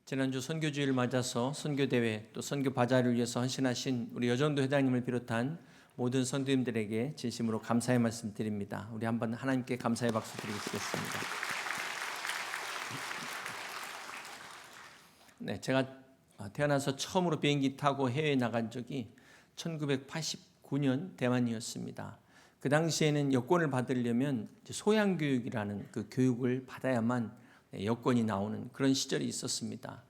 지난주 선교주의를 맞아서 선교대회 또 선교바자를 위해서 헌신하신 우리 여정도 회장님을 비롯한 모든 선교님들에게 진심으로 감사의 말씀 드립니다. 우리 한번 하나님께 감사의 박수 드리겠습니다. 네, 제가 태어나서 처음으로 비행기 타고 해외에 나간 적이 1989년 대만이었습니다. 그 당시에는 여권을 받으려면 소양교육이라는 그 교육을 받아야만 여권이 나오는 그런 시절이 있었습니다.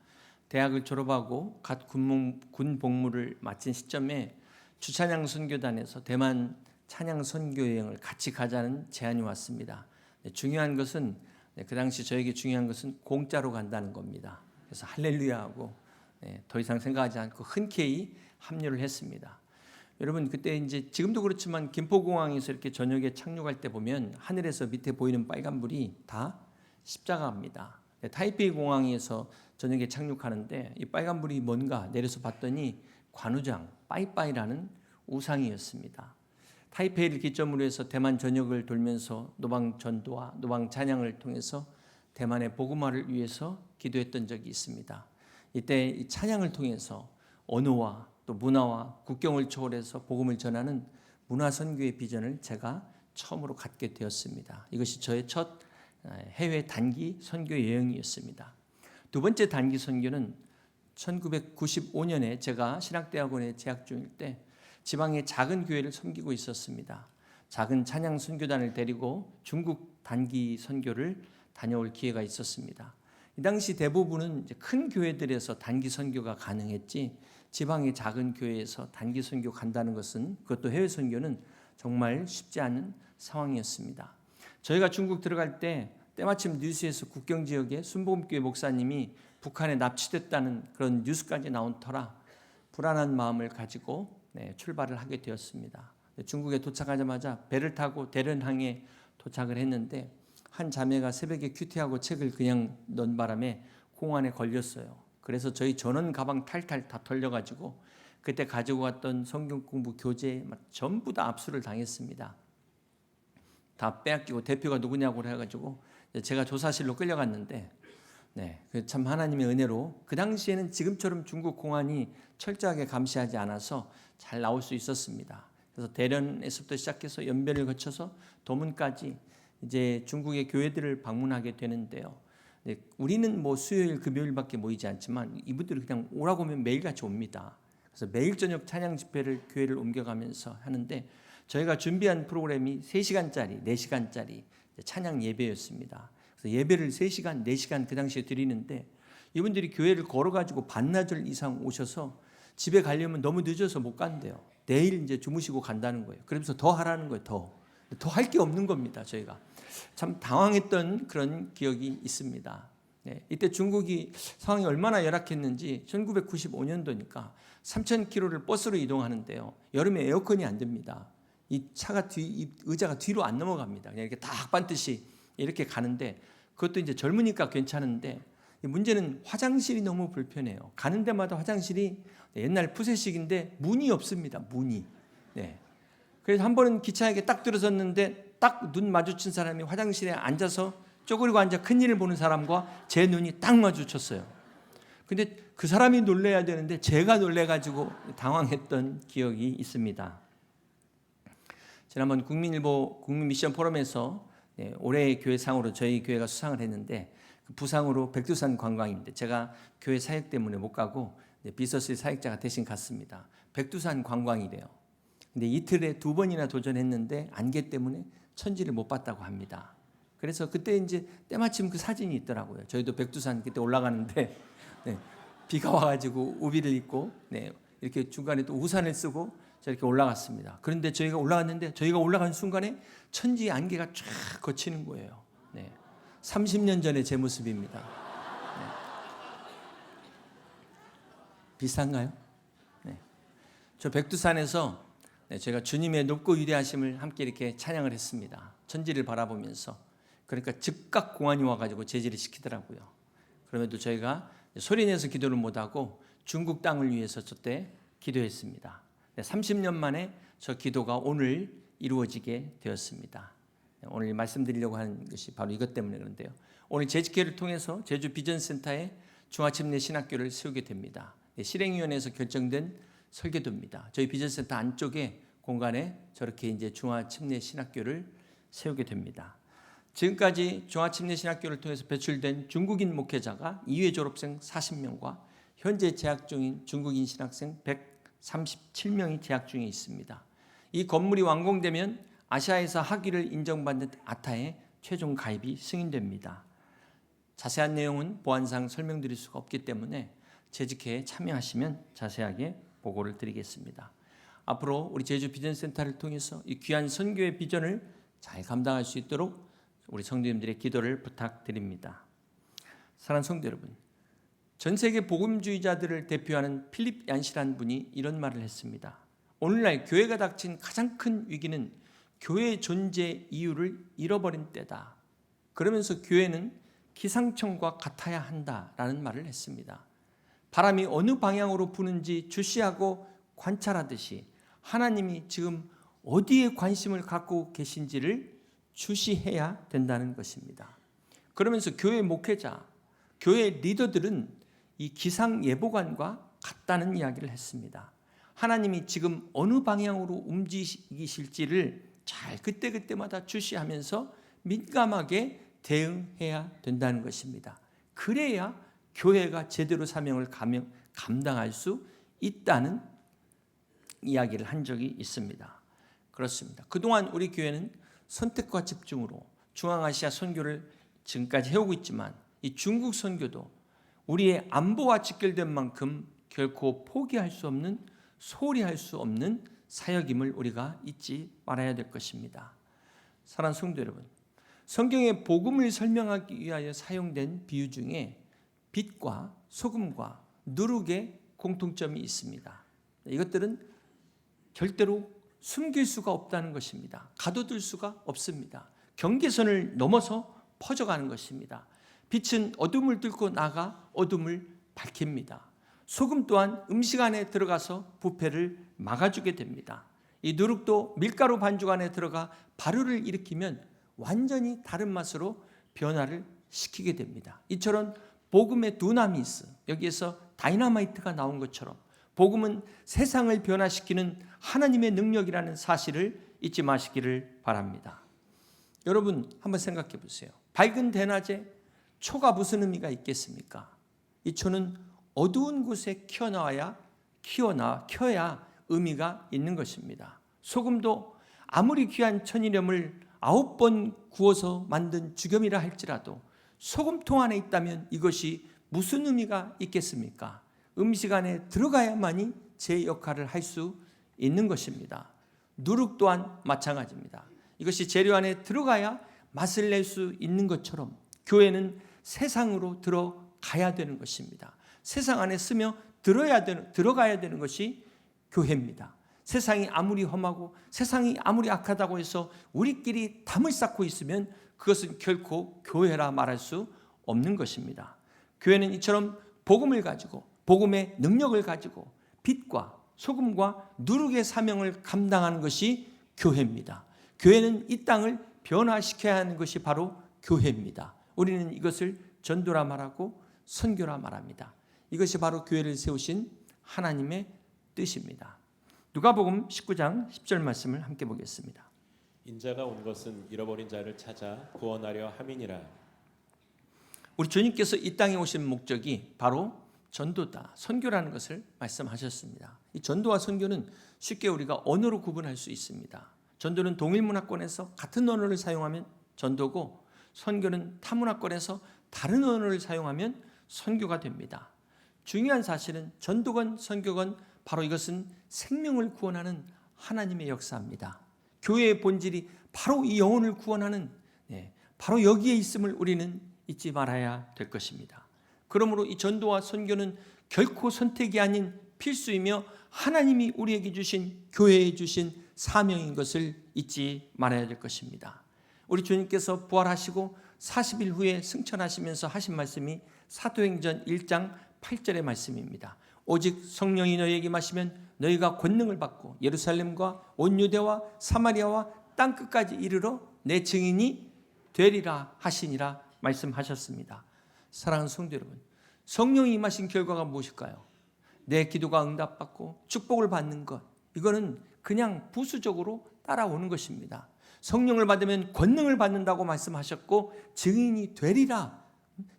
대학을 졸업하고 갓 군 복무를 마친 시점에 주찬양 선교단에서 대만 찬양 선교 여행을 같이 가자는 제안이 왔습니다. 중요한 것은 그 당시 저에게 중요한 것은 공짜로 간다는 겁니다. 그래서 할렐루야 하고 더 이상 생각하지 않고 흔쾌히 합류를 했습니다. 여러분 그때 이제 지금도 그렇지만 김포공항에서 이렇게 저녁에 착륙할 때 보면 하늘에서 밑에 보이는 빨간불이 다 십자가입니다. 타이페이 공항에서 저녁에 착륙하는데 이 빨간불이 뭔가 내려서 봤더니 관우장 빠이빠이라는 우상이었습니다. 타이페이를 기점으로 해서 대만 전역을 돌면서 노방 전도와 노방 찬양을 통해서 대만의 복음화를 위해서 기도했던 적이 있습니다. 이때 이 찬양을 통해서 언어와 또 문화와 국경을 초월해서 복음을 전하는 문화선교의 비전을 제가 처음으로 갖게 되었습니다. 이것이 저의 첫 해외 단기 선교 여행이었습니다. 두 번째 단기 선교는 1995년에 제가 신학대학원에 재학 중일 때 지방의 작은 교회를 섬기고 있었습니다. 작은 찬양 선교단을 데리고 중국 단기 선교를 다녀올 기회가 있었습니다. 이 당시 대부분은 이제 큰 교회들에서 단기 선교가 가능했지 지방의 작은 교회에서 단기 선교 간다는 것은 그것도 해외 선교는 정말 쉽지 않은 상황이었습니다. 저희가 중국 들어갈 때 때마침 뉴스에서 국경 지역에 순복음교회 목사님이 북한에 납치됐다는 그런 뉴스까지 나온 터라 불안한 마음을 가지고 출발을 하게 되었습니다. 중국에 도착하자마자 배를 타고 대련항에 도착을 했는데 한 자매가 새벽에 큐티하고 책을 그냥 넣은 바람에 공안에 걸렸어요. 그래서 저희 전원 가방 탈탈 다 털려가지고 그때 가지고 왔던 성경 공부 교재 전부 다 압수를 당했습니다. 다 빼앗기고 대표가 누구냐고 해가지고 제가 조사실로 끌려갔는데 참 하나님의 은혜로 그 당시에는 지금처럼 중국 공안이 철저하게 감시하지 않아서 잘 나올 수 있었습니다. 그래서 대련에서부터 시작해서 연변을 거쳐서 도문까지 이제 중국의 교회들을 방문하게 되는데요. 우리는 뭐 수요일 금요일밖에 모이지 않지만 이분들은 그냥 오라고 하면 매일같이 옵니다. 그래서 매일 저녁 찬양 집회를 교회를 옮겨가면서 하는데 저희가 준비한 프로그램이 3시간짜리 4시간짜리 찬양 예배였습니다. 그래서 예배를 3시간 4시간 그 당시에 드리는데 이분들이 교회를 걸어가지고 반나절 이상 오셔서 집에 가려면 너무 늦어서 못 간대요. 내일 이제 주무시고 간다는 거예요. 그러면서 더 하라는 거예요. 더 할 게 없는 겁니다. 저희가 참 당황했던 그런 기억이 있습니다. 이때 중국이 상황이 얼마나 열악했는지 1995년도니까 3,000km를 버스로 이동하는데요. 여름에 에어컨이 안 됩니다. 이 차가 이 의자가 뒤로 안 넘어갑니다. 그냥 이렇게 딱 반듯이 이렇게 가는데 그것도 이제 젊으니까 괜찮은데 문제는 화장실이 너무 불편해요. 가는 데마다 화장실이 옛날 푸세식인데 문이 없습니다. 문이. 그래서 한 번은 기차역에 딱 들어섰는데 딱 눈 마주친 사람이 화장실에 앉아서 쪼그리고 앉아 큰일을 보는 사람과 제 눈이 딱 마주쳤어요. 근데 그 사람이 놀래야 되는데 제가 놀래가지고 당황했던 기억이 있습니다. 지난번 국민일보 국민미션 포럼에서 올해의 교회상으로 저희 교회가 수상을 했는데 그 부상으로 백두산 관광인데 제가 교회 사역 때문에 못 가고 비서실 사역자가 대신 갔습니다. 백두산 관광이래요. 근데 이틀에 2번이나 도전했는데 안개 때문에 천지를 못 봤다고 합니다. 그래서 그때 이제 때마침 그 사진이 있더라고요. 저희도 백두산 그때 올라가는데 비가 와가지고 우비를 입고 이렇게 중간에 또 우산을 쓰고 저렇게 올라갔습니다. 그런데 저희가 올라갔는데 저희가 올라가는 순간에 천지 안개가 쫙 거치는 거예요. 30년 전의 제 모습입니다. 비슷한가요? 저 백두산에서 제가 주님의 높고 위대하심을 함께 이렇게 찬양을 했습니다. 천지를 바라보면서. 그러니까 즉각 공안이 와가지고 제지를 시키더라고요. 그럼에도 저희가 소리내서 기도를 못하고 중국 땅을 위해서 저때 기도했습니다. 30년 만에 저 기도가 오늘 이루어지게 되었습니다. 오늘 말씀드리려고 하는 것이 바로 이것 때문에 그런데요. 오늘 제지회를 통해서 제주 비전센터에 중화침례 신학교를 세우게 됩니다. 실행위원회에서 결정된 설계도입니다. 저희 비전센터 안쪽에 공간에 저렇게 이제 중화침례 신학교를 세우게 됩니다. 지금까지 중화침례 신학교를 통해서 배출된 중국인 목회자가 2회 졸업생 40명과 현재 재학 중인 중국인 신학생 137명이 재학 중에 있습니다. 이 건물이 완공되면 아시아에서 학위를 인정받는 아타에 최종 가입이 승인됩니다. 자세한 내용은 보안상 설명드릴 수가 없기 때문에 재직회에 참여하시면 자세하게 보고를 드리겠습니다. 앞으로 우리 제주 비전센터를 통해서 이 귀한 선교의 비전을 잘 감당할 수 있도록 우리 성도님들의 기도를 부탁드립니다. 사랑하는 성도 여러분, 전 세계 복음주의자들을 대표하는 필립 얀시라는 분이 이런 말을 했습니다. 오늘날 교회가 닥친 가장 큰 위기는 교회의 존재 이유를 잃어버린 때다. 그러면서 교회는 기상청과 같아야 한다라는 말을 했습니다. 바람이 어느 방향으로 부는지 주시하고 관찰하듯이 하나님이 지금 어디에 관심을 갖고 계신지를 주시해야 된다는 것입니다. 그러면서 교회 목회자, 교회 리더들은 이 기상예보관과 같다는 이야기를 했습니다. 하나님이 지금 어느 방향으로 움직이실지를 잘 그때그때마다 주시하면서 민감하게 대응해야 된다는 것입니다. 그래야 교회가 제대로 사명을 감당할 수 있다는 이야기를 한 적이 있습니다. 그렇습니다. 그동안 우리 교회는 선택과 집중으로 중앙아시아 선교를 지금까지 해오고 있지만 이 중국 선교도 우리의 안보와 직결된 만큼 결코 포기할 수 없는, 소홀히 할 수 없는 사역임을 우리가 잊지 말아야 될 것입니다. 사랑하는 성도 여러분, 성경의 복음을 설명하기 위하여 사용된 비유 중에 빛과 소금과 누룩의 공통점이 있습니다. 이것들은 절대로 숨길 수가 없다는 것입니다. 가둬둘 수가 없습니다. 경계선을 넘어서 퍼져가는 것입니다. 빛은 어둠을 뚫고 나가 어둠을 밝힙니다. 소금 또한 음식 안에 들어가서 부패를 막아주게 됩니다. 이 누룩도 밀가루 반죽 안에 들어가 발효를 일으키면 완전히 다른 맛으로 변화를 시키게 됩니다. 이처럼 복음의 두나미스, 여기에서 다이너마이트가 나온 것처럼 복음은 세상을 변화시키는 하나님의 능력이라는 사실을 잊지 마시기를 바랍니다. 여러분 한번 생각해 보세요. 밝은 대낮에 초가 무슨 의미가 있겠습니까? 이 초는 어두운 곳에 켜야 의미가 있는 것입니다. 소금도 아무리 귀한 천일염을 9번 구워서 만든 죽염이라 할지라도 소금통 안에 있다면 이것이 무슨 의미가 있겠습니까? 음식 안에 들어가야만이 제 역할을 할 수 있는 것입니다. 누룩 또한 마찬가지입니다. 이것이 재료 안에 들어가야 맛을 낼 수 있는 것처럼 교회는 세상으로 들어가야 되는 것입니다. 세상 안에 스며 들어가야 되는 것이 교회입니다. 세상이 아무리 험하고 세상이 아무리 악하다고 해서 우리끼리 담을 쌓고 있으면 그것은 결코 교회라 말할 수 없는 것입니다. 교회는 이처럼 복음을 가지고 복음의 능력을 가지고 빛과 소금과 누룩의 사명을 감당하는 것이 교회입니다. 교회는 이 땅을 변화시켜야 하는 것이 바로 교회입니다. 우리는 이것을 전도라 말하고 선교라 말합니다. 이것이 바로 교회를 세우신 하나님의 뜻입니다. 누가복음 19장 10절 말씀을 함께 보겠습니다. 인자가 온 것은 잃어버린 자를 찾아 구원하려 함이니라. 우리 주님께서 이 땅에 오신 목적이 바로 전도다, 선교라는 것을 말씀하셨습니다. 이 전도와 선교는 쉽게 우리가 언어로 구분할 수 있습니다. 전도는 동일 문화권에서 같은 언어를 사용하면 전도고, 선교는 타 문화권에서 다른 언어를 사용하면 선교가 됩니다. 중요한 사실은 전도건 선교건 바로 이것은 생명을 구원하는 하나님의 역사입니다. 교회의 본질이 바로 이 영혼을 구원하는, 바로 여기에 있음을 우리는 잊지 말아야 될 것입니다. 그러므로 이 전도와 선교는 결코 선택이 아닌 필수이며 하나님이 우리에게 주신, 교회에 주신 사명인 것을 잊지 말아야 될 것입니다. 우리 주님께서 부활하시고 40일 후에 승천하시면서 하신 말씀이 사도행전 1장 8절의 말씀입니다. 오직 성령이 너희에게 임하시면 너희가 권능을 받고 예루살렘과 온 유대와 사마리아와 땅끝까지 이르러 내 증인이 되리라 하시니라 말씀하셨습니다. 사랑하는 성도 여러분, 성령이 임하신 결과가 무엇일까요? 내 기도가 응답받고 축복을 받는 것. 이거는 그냥 부수적으로 따라오는 것입니다. 성령을 받으면 권능을 받는다고 말씀하셨고 증인이 되리라.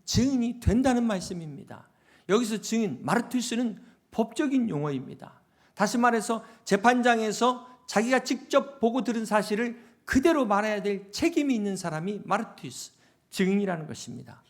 증인이 된다는 말씀입니다. 여기서 증인, 마르투스는 법적인 용어입니다. 다시 말해서 재판장에서 자기가 직접 보고 들은 사실을 그대로 말해야 될 책임이 있는 사람이 마르투스, 증인이라는 것입니다.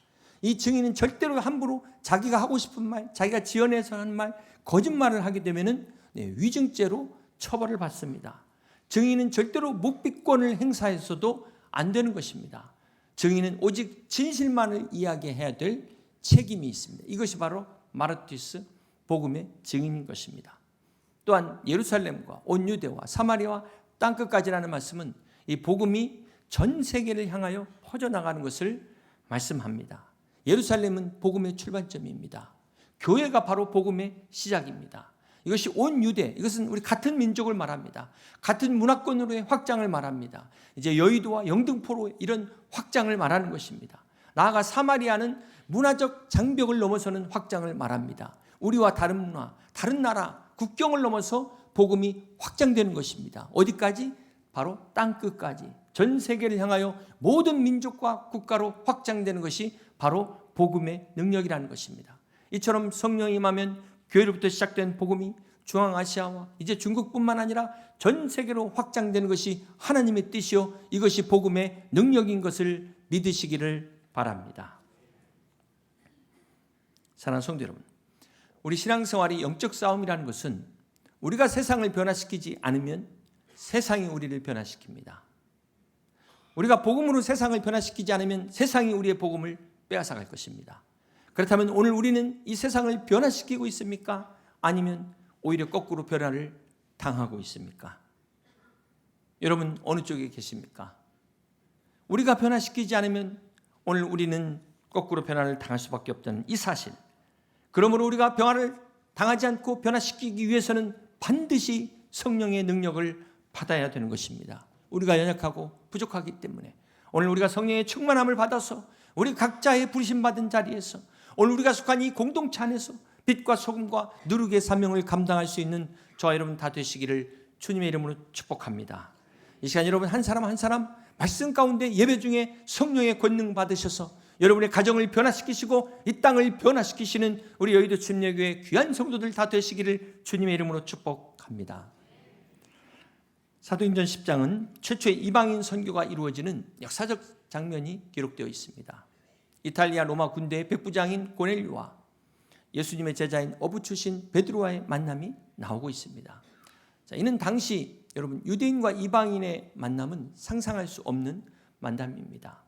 이 증인은 절대로 함부로 자기가 하고 싶은 말, 자기가 지어내서 하는 말, 거짓말을 하게 되면 위증죄로 처벌을 받습니다. 증인은 절대로 묵비권을 행사해서도 안 되는 것입니다. 증인은 오직 진실만을 이야기해야 될 책임이 있습니다. 이것이 바로 마르투스 복음의 증인인 것입니다. 또한 예루살렘과 온 유대와 사마리아와 땅끝까지라는 말씀은 이 복음이 전 세계를 향하여 퍼져나가는 것을 말씀합니다. 예루살렘은 복음의 출발점입니다. 교회가 바로 복음의 시작입니다. 이것이 온 유대, 이것은 우리 같은 민족을 말합니다. 같은 문화권으로의 확장을 말합니다. 이제 여의도와 영등포로 이런 확장을 말하는 것입니다. 나아가 사마리아는 문화적 장벽을 넘어서는 확장을 말합니다. 우리와 다른 문화, 다른 나라, 국경을 넘어서 복음이 확장되는 것입니다. 어디까지? 바로 땅끝까지. 전 세계를 향하여 모든 민족과 국가로 확장되는 것이 바로 복음의 능력이라는 것입니다. 이처럼 성령이 임하면 교회로부터 시작된 복음이 중앙아시아와 이제 중국뿐만 아니라 전 세계로 확장되는 것이 하나님의 뜻이요 이것이 복음의 능력인 것을 믿으시기를 바랍니다. 사랑하는 성도 여러분, 우리 신앙생활이 영적 싸움이라는 것은 우리가 세상을 변화시키지 않으면 세상이 우리를 변화시킵니다. 우리가 복음으로 세상을 변화시키지 않으면 세상이 우리의 복음을 빼앗아갈 것입니다. 그렇다면 오늘 우리는 이 세상을 변화시키고 있습니까? 아니면 오히려 거꾸로 변화를 당하고 있습니까? 여러분 어느 쪽에 계십니까? 우리가 변화시키지 않으면 오늘 우리는 거꾸로 변화를 당할 수밖에 없다는 이 사실. 그러므로 우리가 변화를 당하지 않고 변화시키기 위해서는 반드시 성령의 능력을 받아야 되는 것입니다. 우리가 연약하고 부족하기 때문에 오늘 우리가 성령의 충만함을 받아서 우리 각자의 부르심받은 자리에서 오늘 우리가 속한 이 공동체 안에서 빛과 소금과 누룩의 사명을 감당할 수 있는 저와 여러분 다 되시기를 주님의 이름으로 축복합니다. 이 시간 여러분 한 사람 한 사람 말씀 가운데 예배 중에 성령의 권능 받으셔서 여러분의 가정을 변화시키시고 이 땅을 변화시키시는 우리 여의도 침례교회 귀한 성도들 다 되시기를 주님의 이름으로 축복합니다. 사도행전 10장은 최초의 이방인 선교가 이루어지는 역사적 장면이 기록되어 있습니다. 이탈리아 로마 군대의 백부장인 고넬료와 예수님의 제자인 어부 출신 베드로와의 만남이 나오고 있습니다. 자, 이는 당시 여러분 유대인과 이방인의 만남은 상상할 수 없는 만남입니다.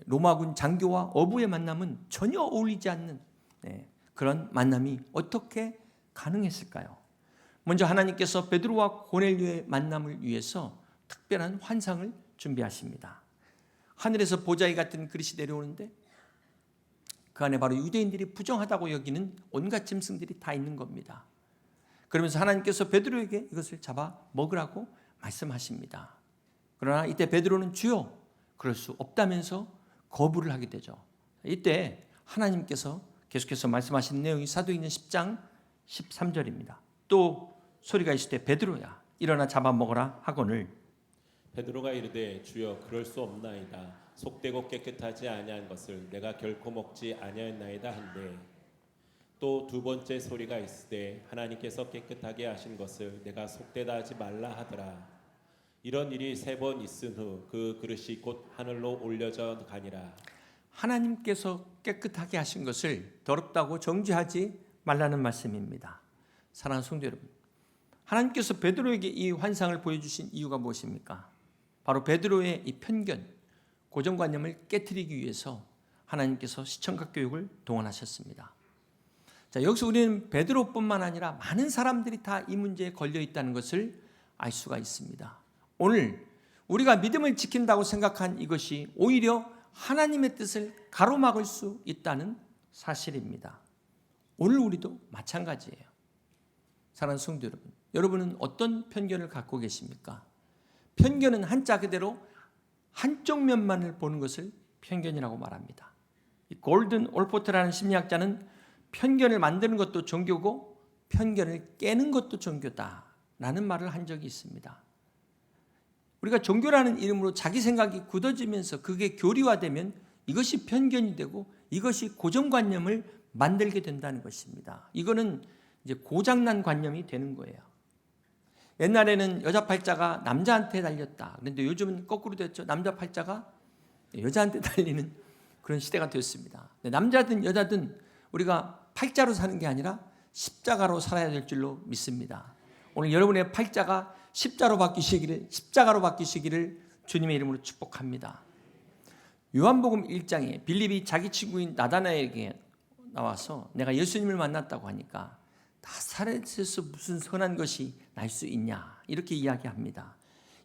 로마군 장교와 어부의 만남은 전혀 어울리지 않는 그런 만남이 어떻게 가능했을까요? 먼저 하나님께서 베드로와 고넬료의 만남을 위해서 특별한 환상을 준비하십니다. 하늘에서 보자기 같은 그릇이 내려오는데 그 안에 바로 유대인들이 부정하다고 여기는 온갖 짐승들이 다 있는 겁니다. 그러면서 하나님께서 베드로에게 이것을 잡아 먹으라고 말씀하십니다. 그러나 이때 베드로는 주여 그럴 수 없다면서 거부를 하게 되죠. 이때 하나님께서 계속해서 말씀하시는 내용이 사도행전 10장 13절입니다. 또 소리가 있을 때 베드로야 일어나 잡아먹어라 하거늘 베드로가 이르되 주여 그럴 수 없나이다. 속되고 깨끗하지 아니한 것을 내가 결코 먹지 아니하였나이다 한데 또 두 번째 소리가 있으되 하나님께서 깨끗하게 하신 것을 내가 속되다 하지 말라 하더라. 이런 일이 3번 있은 후 그 그릇이 곧 하늘로 올려져 가니라. 하나님께서 깨끗하게 하신 것을 더럽다고 정죄하지 말라는 말씀입니다. 사랑하는 성도 여러분, 하나님께서 베드로에게 이 환상을 보여주신 이유가 무엇입니까? 바로 베드로의 이 편견, 고정관념을 깨트리기 위해서 하나님께서 시청각 교육을 동원하셨습니다. 자, 여기서 우리는 베드로뿐만 아니라 많은 사람들이 다 이 문제에 걸려 있다는 것을 알 수가 있습니다. 오늘 우리가 믿음을 지킨다고 생각한 이것이 오히려 하나님의 뜻을 가로막을 수 있다는 사실입니다. 오늘 우리도 마찬가지예요. 사랑하는 성도 여러분, 여러분은 어떤 편견을 갖고 계십니까? 편견은 한자 그대로 한쪽 면만을 보는 것을 편견이라고 말합니다. 이 골든 올포트라는 심리학자는 편견을 만드는 것도 종교고 편견을 깨는 것도 종교다라는 말을 한 적이 있습니다. 우리가 종교라는 이름으로 자기 생각이 굳어지면서 그게 교리화되면 이것이 편견이 되고 이것이 고정관념을 만들게 된다는 것입니다. 이거는 이제 고장난 관념이 되는 거예요. 옛날에는 여자 팔자가 남자한테 달렸다. 그런데 요즘은 거꾸로 됐죠. 남자 팔자가 여자한테 달리는 그런 시대가 됐습니다. 남자든 여자든 우리가 팔자로 사는 게 아니라 십자가로 살아야 될 줄로 믿습니다. 오늘 여러분의 팔자가 십자가로 바뀌시기를 주님의 이름으로 축복합니다. 요한복음 1장에 빌립이 자기 친구인 나다나엘에게 나와서 내가 예수님을 만났다고 하니까 나사렛에서 무슨 선한 것이 날 수 있냐 이렇게 이야기합니다.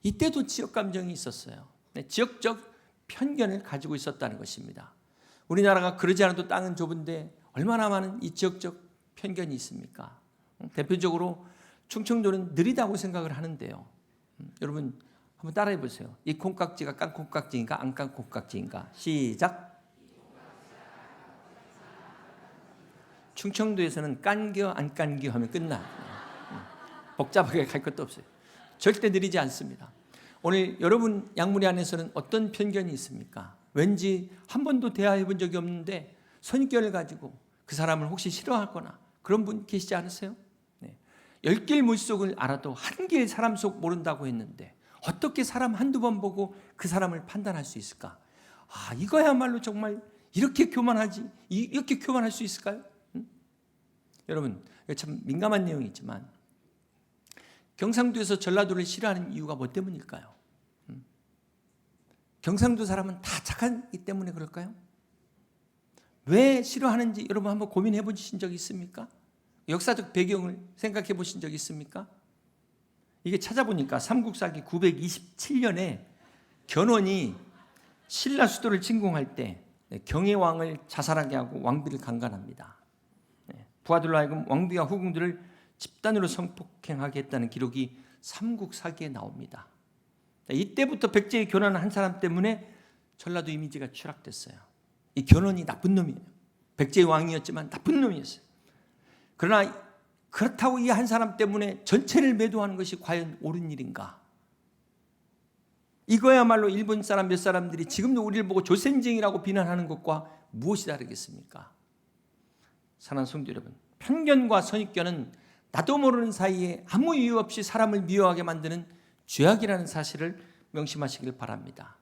이때도 지역 감정이 있었어요. 지역적 편견을 가지고 있었다는 것입니다. 우리나라가 그러지 않아도 땅은 좁은데 얼마나 많은 이 지역적 편견이 있습니까? 대표적으로 충청도는 느리다고 생각을 하는데요. 여러분 한번 따라해 보세요. 이 콩깍지가 깐 콩깍지인가 안 깐 콩깍지인가? 시작. 충청도에서는 깐겨 안 깐겨 하면 끝나. 복잡하게 갈 것도 없어요. 절대 느리지 않습니다. 오늘 여러분 양무리 안에서는 어떤 편견이 있습니까? 왠지 한 번도 대화해 본 적이 없는데 선입견을 가지고 그 사람을 혹시 싫어하거나 그런 분 계시지 않으세요? 10길 물속을 알아도 한 길 사람 속 모른다고 했는데 어떻게 사람 한두 번 보고 그 사람을 판단할 수 있을까? 이거야말로 정말 이렇게 교만하지? 이렇게 교만할 수 있을까요? 여러분 참 민감한 내용이지만 경상도에서 전라도를 싫어하는 이유가 뭐 때문일까요? 경상도 사람은 다 착하기 때문에 그럴까요? 왜 싫어하는지 여러분 한번 고민해 보신 적 있습니까? 역사적 배경을 생각해 보신 적 있습니까? 이게 찾아보니까 삼국사기 927년에 견훤이 신라 수도를 침공할 때 경혜왕을 자살하게 하고 왕비를 강간합니다. 부하들로 하여금 왕비와 후궁들을 집단으로 성폭행하게 했다는 기록이 삼국사기에 나옵니다. 이때부터 백제의 견훤 한 사람 때문에 전라도 이미지가 추락됐어요. 이 견훤이 나쁜 놈이에요. 백제의 왕이었지만 나쁜 놈이었어요. 그러나 그렇다고 이 한 사람 때문에 전체를 매도하는 것이 과연 옳은 일인가? 이거야말로 일본 사람 몇 사람들이 지금도 우리를 보고 조센쟁이라고 비난하는 것과 무엇이 다르겠습니까? 사랑하는 성도 여러분, 편견과 선입견은 나도 모르는 사이에 아무 이유 없이 사람을 미워하게 만드는 죄악이라는 사실을 명심하시길 바랍니다.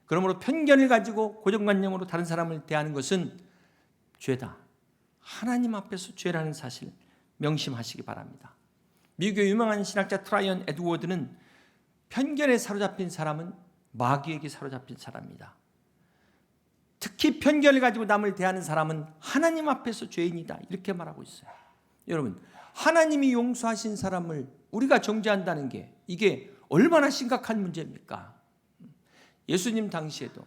그러므로 편견을 가지고 고정관념으로 다른 사람을 대하는 것은 죄다. 하나님 앞에서 죄라는 사실 명심하시기 바랍니다. 미국의 유명한 신학자 트라이언 에드워드는 편견에 사로잡힌 사람은 마귀에게 사로잡힌 사람이다. 특히 편견을 가지고 남을 대하는 사람은 하나님 앞에서 죄인이다. 이렇게 말하고 있어요. 여러분, 하나님이 용서하신 사람을 우리가 정죄한다는 게 이게 얼마나 심각한 문제입니까? 예수님 당시에도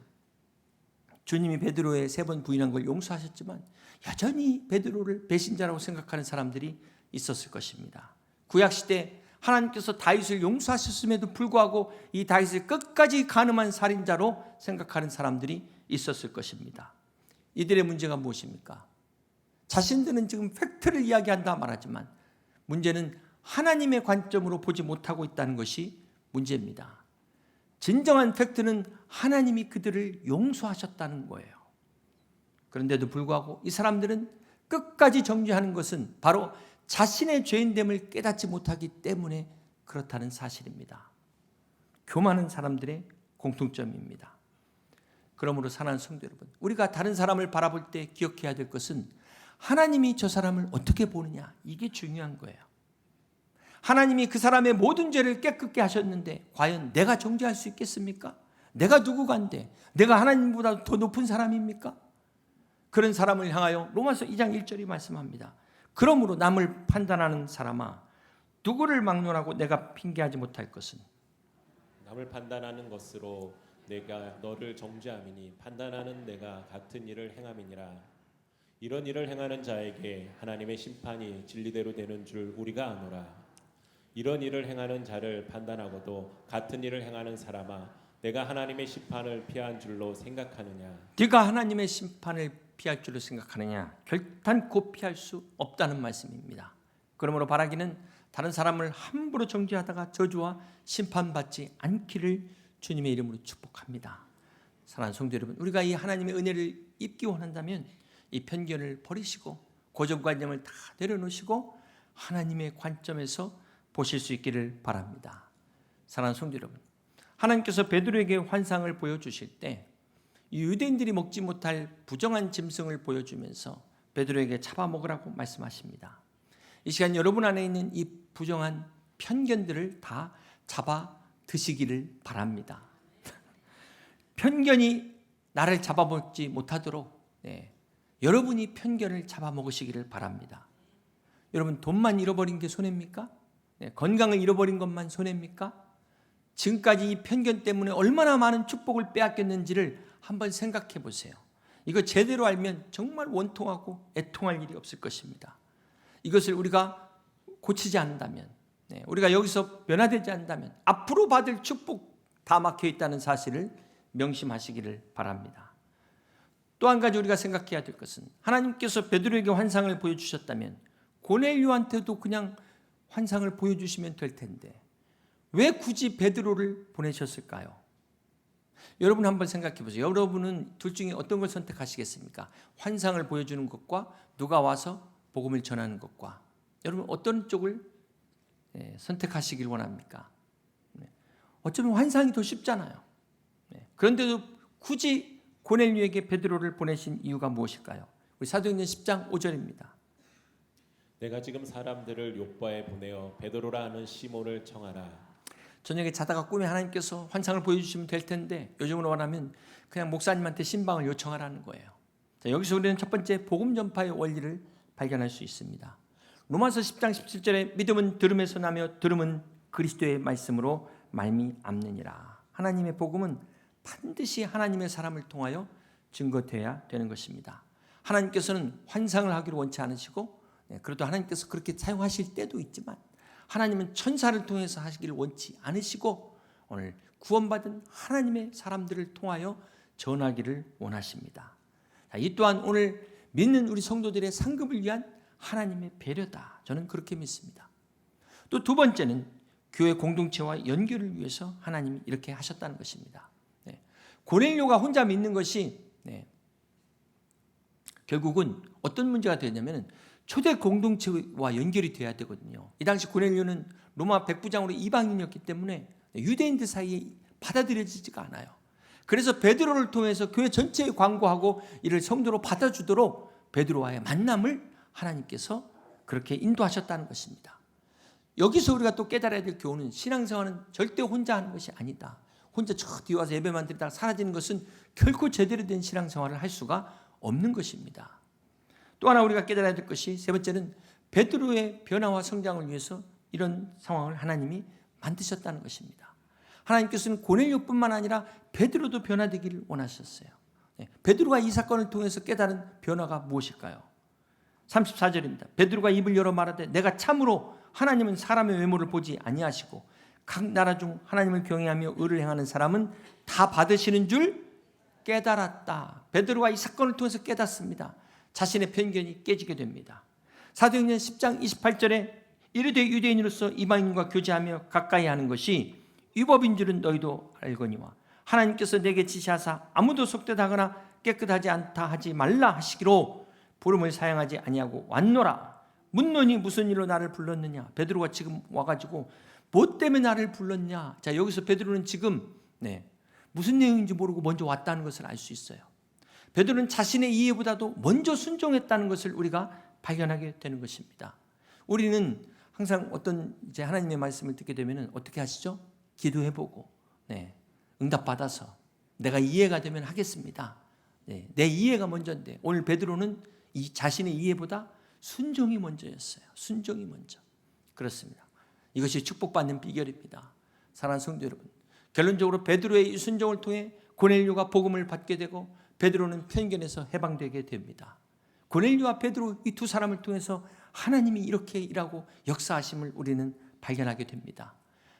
주님이 베드로의 3번 부인한 걸 용서하셨지만 여전히 베드로를 배신자라고 생각하는 사람들이 있었을 것입니다. 구약시대 하나님께서 다윗을 용서하셨음에도 불구하고 이 다윗을 끝까지 간음한 살인자로 생각하는 사람들이 있었을 것입니다. 이들의 문제가 무엇입니까? 자신들은 지금 팩트를 이야기한다 말하지만 문제는 하나님의 관점으로 보지 못하고 있다는 것이 문제입니다. 진정한 팩트는 하나님이 그들을 용서하셨다는 거예요. 그런데도 불구하고 이 사람들은 끝까지 정죄하는 것은 바로 자신의 죄인됨을 깨닫지 못하기 때문에 그렇다는 사실입니다. 교만한 사람들의 공통점입니다. 그러므로 사랑하는 성도 여러분, 우리가 다른 사람을 바라볼 때 기억해야 될 것은 하나님이 저 사람을 어떻게 보느냐, 이게 중요한 거예요. 하나님이 그 사람의 모든 죄를 깨끗게 하셨는데 과연 내가 정죄할 수 있겠습니까? 내가 누구간데? 내가 하나님보다 더 높은 사람입니까? 그런 사람을 향하여 로마서 2장 1절이 말씀합니다. 그러므로 남을 판단하는 사람아, 누구를 막론하고 내가 핑계하지 못할 것은 남을 판단하는 것으로 내가 너를 정죄함이니 판단하는 내가 같은 일을 행함이니라. 이런 일을 행하는 자에게 하나님의 심판이 진리대로 되는 줄 우리가 아노라. 이런 일을 행하는 자를 판단하고도 같은 일을 행하는 사람아, 내가 하나님의 심판을 피한 줄로 생각하느냐? 네가 하나님의 심판을 피할 줄로 생각하느냐? 결단코 피할 수 없다는 말씀입니다. 그러므로 바라기는 다른 사람을 함부로 정죄하다가 저주와 심판받지 않기를 주님의 이름으로 축복합니다. 사랑하는 성도 여러분, 우리가 이 하나님의 은혜를 입기 원한다면 이 편견을 버리시고 고정관념을 다 내려놓으시고 하나님의 관점에서 보실 수 있기를 바랍니다. 사랑하는 성도 여러분, 하나님께서 베드로에게 환상을 보여주실 때 유대인들이 먹지 못할 부정한 짐승을 보여주면서 베드로에게 잡아먹으라고 말씀하십니다. 이 시간 여러분 안에 있는 이 부정한 편견들을 다 잡아 드시기를 바랍니다. 편견이 나를 잡아먹지 못하도록 여러분이 편견을 잡아먹으시기를 바랍니다. 여러분, 돈만 잃어버린 게 손해입니까? 건강을 잃어버린 것만 손해입니까? 지금까지 이 편견 때문에 얼마나 많은 축복을 빼앗겼는지를 한번 생각해 보세요. 이거 제대로 알면 정말 원통하고 애통할 일이 없을 것입니다. 이것을 우리가 고치지 않는다면, 우리가 여기서 변화되지 않는다면 앞으로 받을 축복 다 막혀 있다는 사실을 명심하시기를 바랍니다. 또 한 가지 우리가 생각해야 될 것은 하나님께서 베드로에게 환상을 보여주셨다면 고넬료한테도 그냥 환상을 보여주시면 될 텐데 왜 굳이 베드로를 보내셨을까요? 여러분 한번 생각해 보세요. 여러분은 둘 중에 어떤 걸 선택하시겠습니까? 환상을 보여주는 것과 누가 와서 복음을 전하는 것과 여러분 어떤 쪽을 선택하시길 원합니까? 어쩌면 환상이 더 쉽잖아요. 그런데도 굳이 고넬료에게 베드로를 보내신 이유가 무엇일까요? 우리 사도행전 10장 5절입니다. 내가 지금 사람들을 요바에 보내어 베드로라 하는 시몬을 청하라. 저녁에 자다가 꿈에 하나님께서 환상을 보여주시면 될 텐데 요즘으로 말하면 그냥 목사님한테 신방을 요청하라는 거예요. 자, 여기서 우리는 첫 번째 복음 전파의 원리를 발견할 수 있습니다. 로마서 10장 17절에 믿음은 들음에서 나며 들음은 그리스도의 말씀으로 말미암느니라. 하나님의 복음은 반드시 하나님의 사람을 통하여 증거되어야 되는 것입니다. 하나님께서는 환상을 하기를 원치 않으시고 그래도 하나님께서 그렇게 사용하실 때도 있지만 하나님은 천사를 통해서 하시기를 원치 않으시고 오늘 구원받은 하나님의 사람들을 통하여 전하기를 원하십니다. 이 또한 오늘 믿는 우리 성도들의 상급을 위한 하나님의 배려다. 저는 그렇게 믿습니다. 또 두 번째는 교회 공동체와 연결을 위해서 하나님이 이렇게 하셨다는 것입니다. 고넬료가 혼자 믿는 것이 결국은 어떤 문제가 되냐면 초대 공동체와 연결이 돼야 되거든요. 이 당시 고넬료는 로마 백부장으로 이방인이었기 때문에 유대인들 사이에 받아들여지지가 않아요. 그래서 베드로를 통해서 교회 전체에 광고하고 이를 성도로 받아주도록 베드로와의 만남을 하나님께서 그렇게 인도하셨다는 것입니다. 여기서 우리가 또 깨달아야 될 교훈은 신앙생활은 절대 혼자 하는 것이 아니다. 혼자 저 뒤에 와서 예배만 드리다가 사라지는 것은 결코 제대로 된 신앙생활을 할 수가 없는 것입니다. 또 하나 우리가 깨달아야 될 것이 세 번째는 베드로의 변화와 성장을 위해서 이런 상황을 하나님이 만드셨다는 것입니다. 하나님께서는 고넬료뿐만 아니라 베드로도 변화되기를 원하셨어요. 베드로가 이 사건을 통해서 깨달은 변화가 무엇일까요? 34절입니다. 베드로가 입을 열어 말하되 내가 참으로 하나님은 사람의 외모를 보지 아니하시고 각 나라 중 하나님을 경외하며 의를 행하는 사람은 다 받으시는 줄 깨달았다. 베드로가 이 사건을 통해서 깨닫습니다. 자신의 편견이 깨지게 됩니다. 사도행전 10장 28절에 이르되 유대인으로서 이방인과 교제하며 가까이 하는 것이 위법인 줄은 너희도 알거니와 하나님께서 내게 지시하사 아무도 속되다거나 깨끗하지 않다 하지 말라 하시기로 보름을 사용하지 아니하고 왔노라. 묻노니 무슨 일로 나를 불렀느냐? 베드로가 지금 와가지고 뭐 때문에 나를 불렀냐? 자, 여기서 베드로는 지금 무슨 내용인지 모르고 먼저 왔다는 것을 알 수 있어요. 베드로는 자신의 이해보다도 먼저 순종했다는 것을 우리가 발견하게 되는 것입니다. 우리는 항상 어떤 이제 하나님의 말씀을 듣게 되면 어떻게 하시죠? 기도해보고 응답받아서 내가 이해가 되면 하겠습니다. 내 이해가 먼저인데 오늘 베드로는 이 자신의 이해보다 순종이 먼저였어요. 순종이 먼저. 그렇습니다. 이것이 축복받는 비결입니다. 사랑하는 성도 여러분, 결론적으로 베드로의 이 순종을 통해 고넬료가 복음을 받게 되고 베드로는 편견에서 해방되게 됩니다. 고넬료와 베드로 이 두 사람을 통해서 하나님이 이렇게 일하고 역사하심을 우리는 발견하게 됩니다.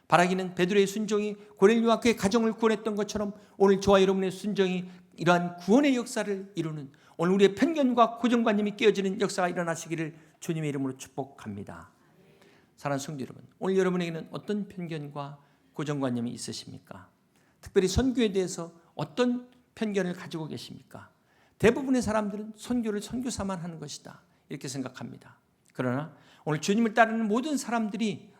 바라기는 베드로의 순종이 고넬료와 그의 가정을 구원했던 것처럼 오늘 저와 여러분의 순종이 이러한 구원의 역사를 이루는, 오늘 우리의 편견과 고정관념이 깨어지는 역사가 일어나시기를 주님의 이름으로 축복합니다. 사랑하는 성도 여러분, 오늘 여러분에게는 어떤 편견과 고정관념이 있으십니까? 특별히 선교에 대해서 어떤 편견을 가지고 계십니까? 대부분의 사람들은 선교를 선교사만 하는 것이다, 이렇게 생각합니다. 그러나 오늘 주님을 따르는 모든 사람들이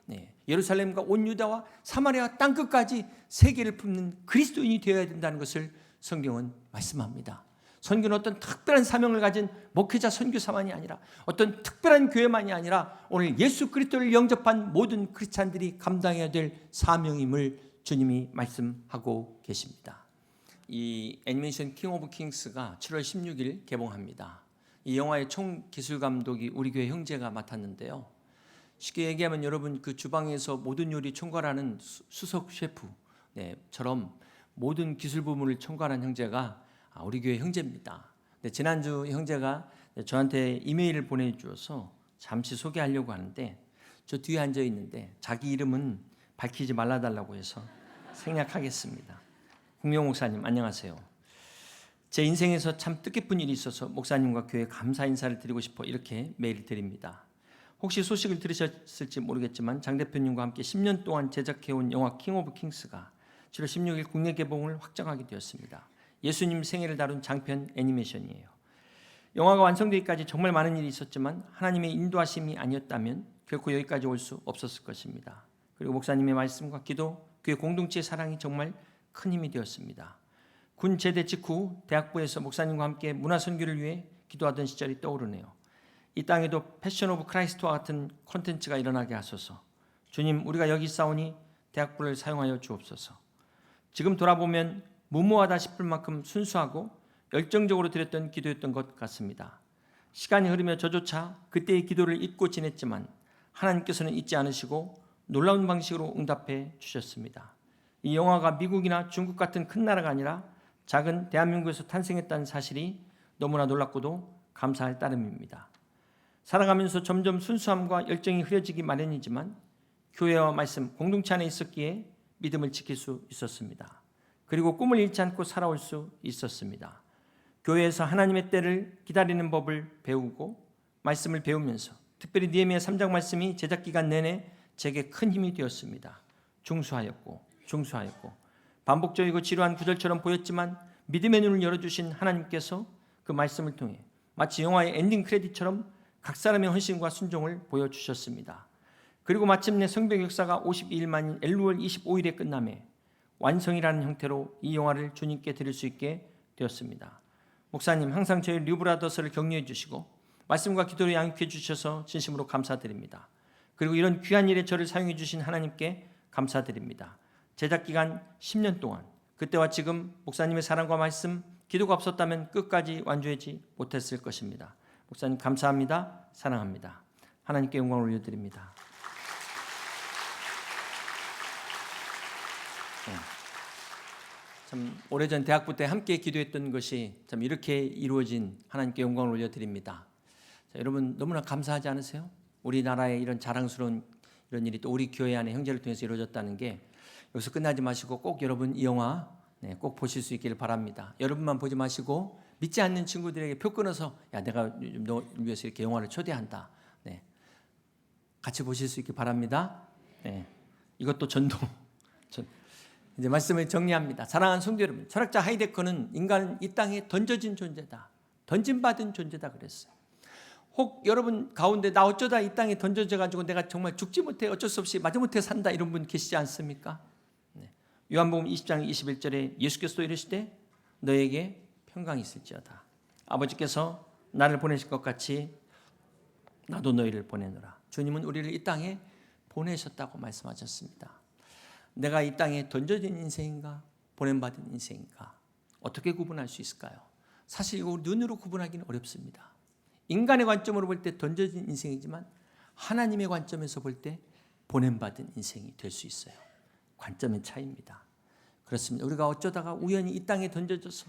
예루살렘과 온 유다와 사마리아 땅끝까지 세계를 품는 그리스도인이 되어야 된다는 것을 성경은 말씀합니다. 선교는 어떤 특별한 사명을 가진 목회자 선교사만이 아니라, 어떤 특별한 교회만이 아니라 오늘 예수 그리스도를 영접한 모든 크리스찬들이 감당해야 될 사명임을 주님이 말씀하고 계십니다. 이 애니메이션 킹 오브 킹스가 7월 16일 개봉합니다. 이 영화의 총 기술 감독이 우리 교회 형제가 맡았는데요. 쉽게 얘기하면 여러분, 그 주방에서 모든 요리 총괄하는 수석 셰프처럼 모든 기술 부문을 총괄한 형제가 우리 교회 형제입니다. 지난주 형제가 저한테 이메일을 보내주어서 잠시 소개하려고 하는데, 저 뒤에 앉아 있는데 자기 이름은 밝히지 말아달라고 해서 생략하겠습니다. 국명 목사님, 안녕하세요. 제 인생에서 참 뜻깊은 일이 있어서 목사님과 교회 감사 인사를 드리고 싶어 이렇게 메일을 드립니다. 혹시 소식을 들으셨을지 모르겠지만 장 대표님과 함께 10년 동안 제작해온 영화 킹 오브 킹스가 7월 16일 국내 개봉을 확정하게 되었습니다. 예수님 생애를 다룬 장편 애니메이션이에요. 영화가 완성되기까지 정말 많은 일이 있었지만 하나님의 인도하심이 아니었다면 결코 여기까지 올 수 없었을 것입니다. 그리고 목사님의 말씀과 기도, 교회 공동체의 사랑이 정말 큰 힘이 되었습니다. 군 제대 직후 대학부에서 목사님과 함께 문화선교를 위해 기도하던 시절이 떠오르네요. 이 땅에도 패션 오브 크라이스트와 같은 콘텐츠가 일어나게 하소서. 주님, 우리가 여기 싸우니 대학부를 사용하여 주옵소서. 지금 돌아보면 무모하다 싶을 만큼 순수하고 열정적으로 드렸던 기도였던 것 같습니다. 시간이 흐르며 저조차 그때의 기도를 잊고 지냈지만 하나님께서는 잊지 않으시고 놀라운 방식으로 응답해 주셨습니다. 이 영화가 미국이나 중국 같은 큰 나라가 아니라 작은 대한민국에서 탄생했다는 사실이 너무나 놀랍고도 감사할 따름입니다. 살아가면서 점점 순수함과 열정이 흐려지기 마련이지만 교회와 말씀, 공동체 안에 있었기에 믿음을 지킬 수 있었습니다. 그리고 꿈을 잃지 않고 살아올 수 있었습니다. 교회에서 하나님의 때를 기다리는 법을 배우고 말씀을 배우면서 특별히 느헤미야 3장 말씀이 제작 기간 내내 제게 큰 힘이 되었습니다. 중수하였고 반복적이고 지루한 구절처럼 보였지만 믿음의 눈을 열어주신 하나님께서 그 말씀을 통해 마치 영화의 엔딩 크레딧처럼 각 사람의 헌신과 순종을 보여주셨습니다. 그리고 마침내 성경 역사가 52일 만인 엘루월 25일에 끝남에 완성이라는 형태로 이 영화를 주님께 드릴 수 있게 되었습니다. 목사님, 항상 저희 류브라더스를 격려해 주시고 말씀과 기도로 양육해 주셔서 진심으로 감사드립니다. 그리고 이런 귀한 일에 저를 사용해 주신 하나님께 감사드립니다. 제작 기간 10년 동안 그때와 지금 목사님의 사랑과 말씀, 기도가 없었다면 끝까지 완주하지 못했을 것입니다. 목사님 감사합니다. 사랑합니다. 하나님께 영광을 올려드립니다. 참 오래전 대학부 때 함께 기도했던 것이 참 이렇게 이루어진 하나님께 영광을 올려드립니다. 자, 여러분 너무나 감사하지 않으세요? 우리나라의 이런 자랑스러운 이런 일이 또 우리 교회 안에 형제를 통해서 이루어졌다는 게, 여기서 끝나지 마시고 꼭 여러분 이 영화 꼭 보실 수 있기를 바랍니다. 여러분만 보지 마시고 믿지 않는 친구들에게 표 끊어서 야, 내가 너 위해서 이렇게 영화를 초대한다. 같이 보실 수 있기 바랍니다. 이것도 전도. 이제 말씀을 정리합니다. 사랑하는 성도 여러분, 철학자 하이데커는 인간은 이 땅에 던져진 존재다, 던짐받은 존재다 그랬어요. 혹 여러분 가운데 나 어쩌다 이 땅에 던져져 가지고 내가 정말 죽지 못해 어쩔 수 없이 마지못해 산다 이런 분 계시지 않습니까? 요한복음 20장 21절에 예수께서 이르시되 너에게 평강이 있을지어다. 아버지께서 나를 보내실 것 같이 나도 너희를 보내노라. 주님은 우리를 이 땅에 보내셨다고 말씀하셨습니다. 내가 이 땅에 던져진 인생인가 보냄받은 인생인가 어떻게 구분할 수 있을까요? 사실 이거 눈으로 구분하기는 어렵습니다. 인간의 관점으로 볼 때 던져진 인생이지만 하나님의 관점에서 볼 때 보냄받은 인생이 될 수 있어요. 관점의 차이입니다. 그렇습니다. 우리가 어쩌다가 우연히 이 땅에 던져져서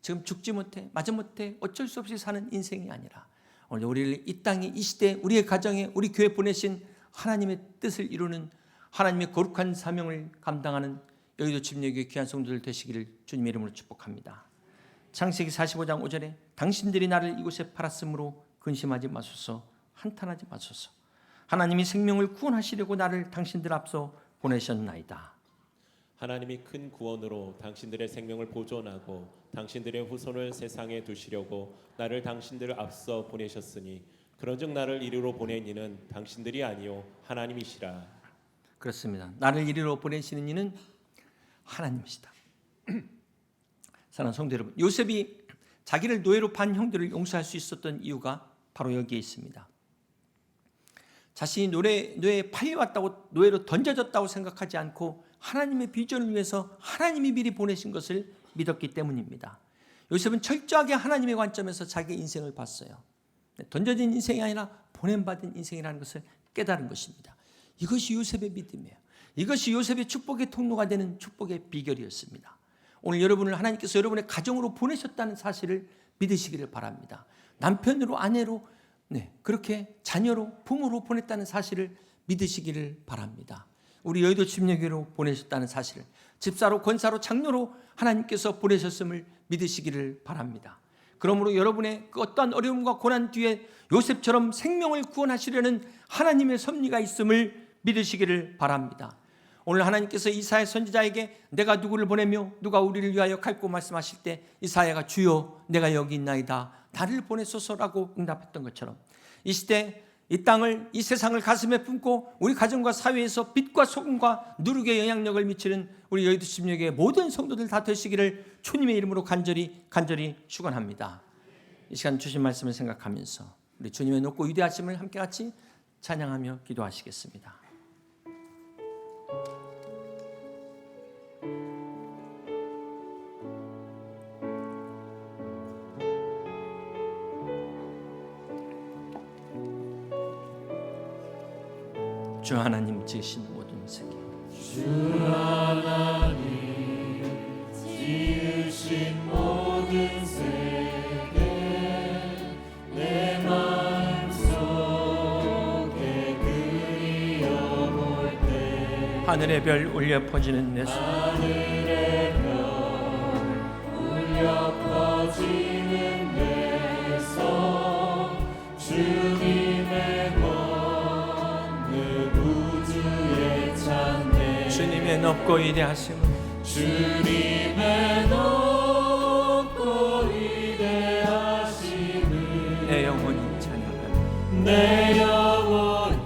지금 죽지 못해 마지못해 어쩔 수 없이 사는 인생이 아니라 오늘 우리를 이 땅에 이 시대에 우리의 가정에 우리 교회 보내신 하나님의 뜻을 이루는 하나님의 거룩한 사명을 감당하는 여의도 침례교회 귀한 성도들 되시기를 주님의 이름으로 축복합니다. 창세기 45장 5절에 당신들이 나를 이곳에 팔았으므로 근심하지 마소서, 한탄하지 마소서. 하나님이 생명을 구원하시려고 나를 당신들 앞서 보내셨나이다. 하나님이 큰 구원으로 당신들의 생명을 보존하고 당신들의 후손을 세상에 두시려고 나를 당신들 앞서 보내셨으니 그런즉 나를 이리로 보낸 이는 당신들이 아니요 하나님이시라. 그렇습니다. 나를 이리로 보내시는 이는 하나님이시다. 사랑하는 성도 여러분, 요셉이 자기를 노예로 판 형들을 용서할 수 있었던 이유가 바로 여기에 있습니다. 자신이 노예에 팔려왔다고, 노예로 던져졌다고 생각하지 않고 하나님의 비전을 위해서 하나님이 미리 보내신 것을 믿었기 때문입니다. 요셉은 철저하게 하나님의 관점에서 자기의 인생을 봤어요. 던져진 인생이 아니라 보냄받은 인생이라는 것을 깨달은 것입니다. 이것이 요셉의 믿음이에요. 이것이 요셉의 축복의 통로가 되는 축복의 비결이었습니다. 오늘 여러분을 하나님께서 여러분의 가정으로 보내셨다는 사실을 믿으시기를 바랍니다. 남편으로, 아내로, 그렇게 자녀로, 부모로 보냈다는 사실을 믿으시기를 바랍니다. 우리 여의도 침례교회로 보내셨다는 사실을, 집사로, 권사로, 장로로 하나님께서 보내셨음을 믿으시기를 바랍니다. 그러므로 여러분의 그 어떠한 어려움과 고난 뒤에 요셉처럼 생명을 구원하시려는 하나님의 섭리가 있음을 믿으시기를 바랍니다. 오늘 하나님께서 이사야 선지자에게 내가 누구를 보내며 누가 우리를 위하여 갈고 말씀하실 때 이사야가 주여 내가 여기 있나이다, 나를 보내소서라고 응답했던 것처럼 이 시대 이 땅을, 이 세상을 가슴에 품고 우리 가정과 사회에서 빛과 소금과 누룩의 영향력을 미치는 우리 여의도 침례교회 모든 성도들 다 되시기를 주님의 이름으로 간절히 축원합니다. 이 시간 주신 말씀을 생각하면서 우리 주님의 높고 위대하심을 함께 같이 찬양하며 기도하시겠습니다. 주 하나님 지으신 모든 세계, 주 하나님 지으신 모든 세계, 내 마음속에 그리워볼 때 하늘의 별 울려 퍼지는 내 손, 하늘의 별 울려 퍼지는 내 손, 주님의 주님의 높고 위대하심을, 주님의 높고 위대하심을 내 영혼이 찬양하며 내 영혼이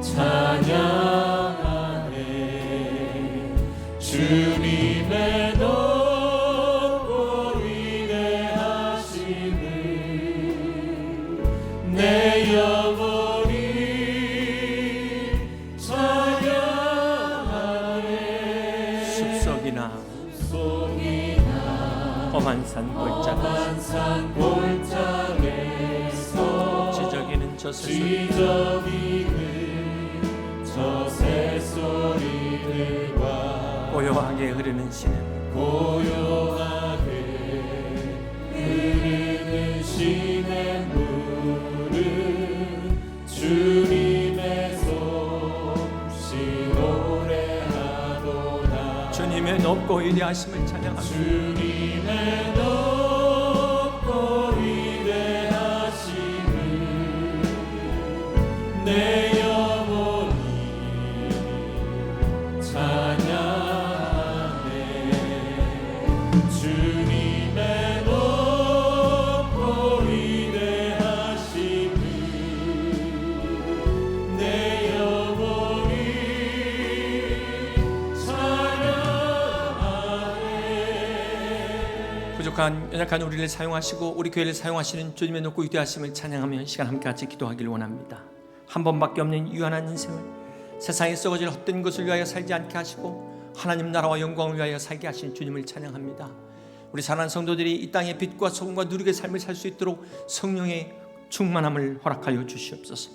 찬양하네. 주님의 높고 위대하심을 내 영혼이 험한 산 골짜기에서 지저귀는 저 새소리들과 고요하게 흐르는 시냇물은 주님의 솜씨 노래하도다. 주님의 높고 위대하심을 찬양합니다. 주님의 높고 위대하심을 내 영혼이 찬양하네. 주님의 높고 위대하심을 내 영혼이 찬양하네. 부족한 연약한 우리를 사용하시고 우리 교회를 사용하시는 주님의 높고 위대하심을 찬양하며 시간 함께 같이 기도하기를 원합니다. 한 번밖에 없는 유한한 인생을 세상에 썩어질 헛된 것을 위하여 살지 않게 하시고 하나님 나라와 영광을 위하여 살게 하신 주님을 찬양합니다. 우리 사랑하는 성도들이 이 땅의 빛과 소금과 누룩의 삶을 살 수 있도록 성령의 충만함을 허락하여 주시옵소서.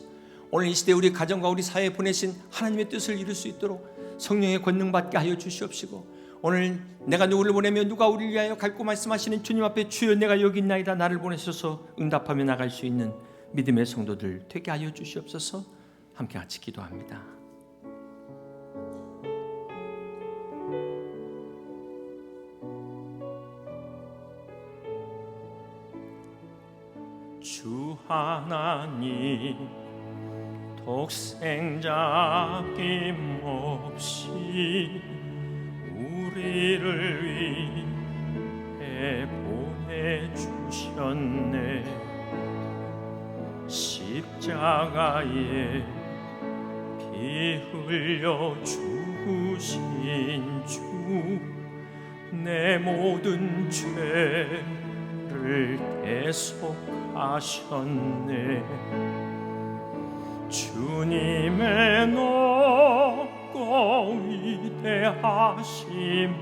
오늘 이 시대 우리 가정과 우리 사회에 보내신 하나님의 뜻을 이룰 수 있도록 성령의 권능 받게 하여 주시옵시고, 오늘 내가 누구를 보내며 누가 우리를 위하여 갈고 말씀하시는 주님 앞에 주여 내가 여기 있나이다 나를 보내셔서 응답하며 나갈 수 있는 믿음의 성도들 되게 하여 주시옵소서. 함께 같이 기도합니다. 주 하나님, 독생자 김없이 우리를 위해 보내주셨네. 십자가에 피 흘려 죽으신 주, 내 모든 죄를 대속하셨네. 주님의 높고 위대하심을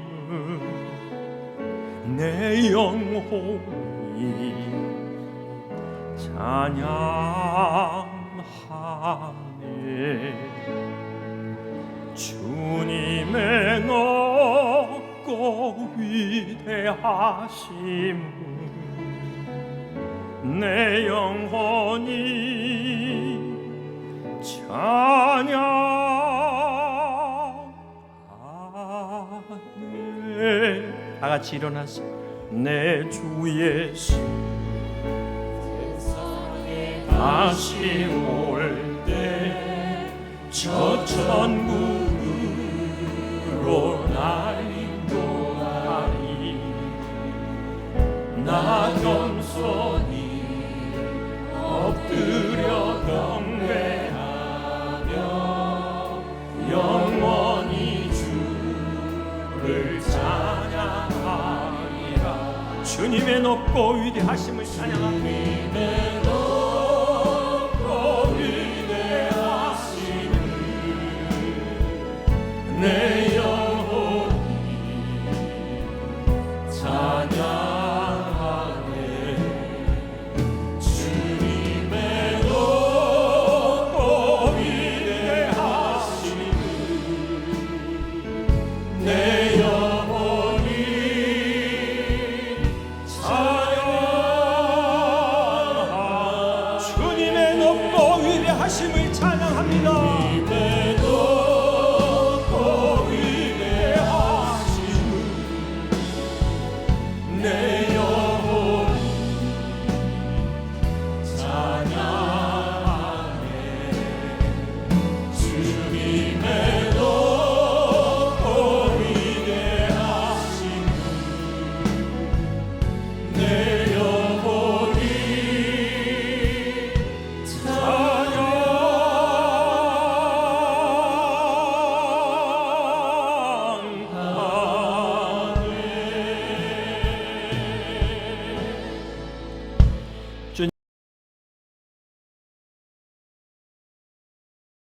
내 영혼이 찬양하네. 주님의 높고 위대하심을 내 영혼이 찬양하네. 다 같이 일어나서 내 주 예수 다시 올 때 저 천국으로 날 인도하리. 나 겸손히 엎드려 경배하며 영원히 주를 찬양하리라. 주님의 높고 위대하심을 찬양하리라. 내 영혼이 찬양하네. 주님의 높고 위대하심을 내 영혼이 찬양하네. 주님의 높고 위대하심을 찬양합니다. 내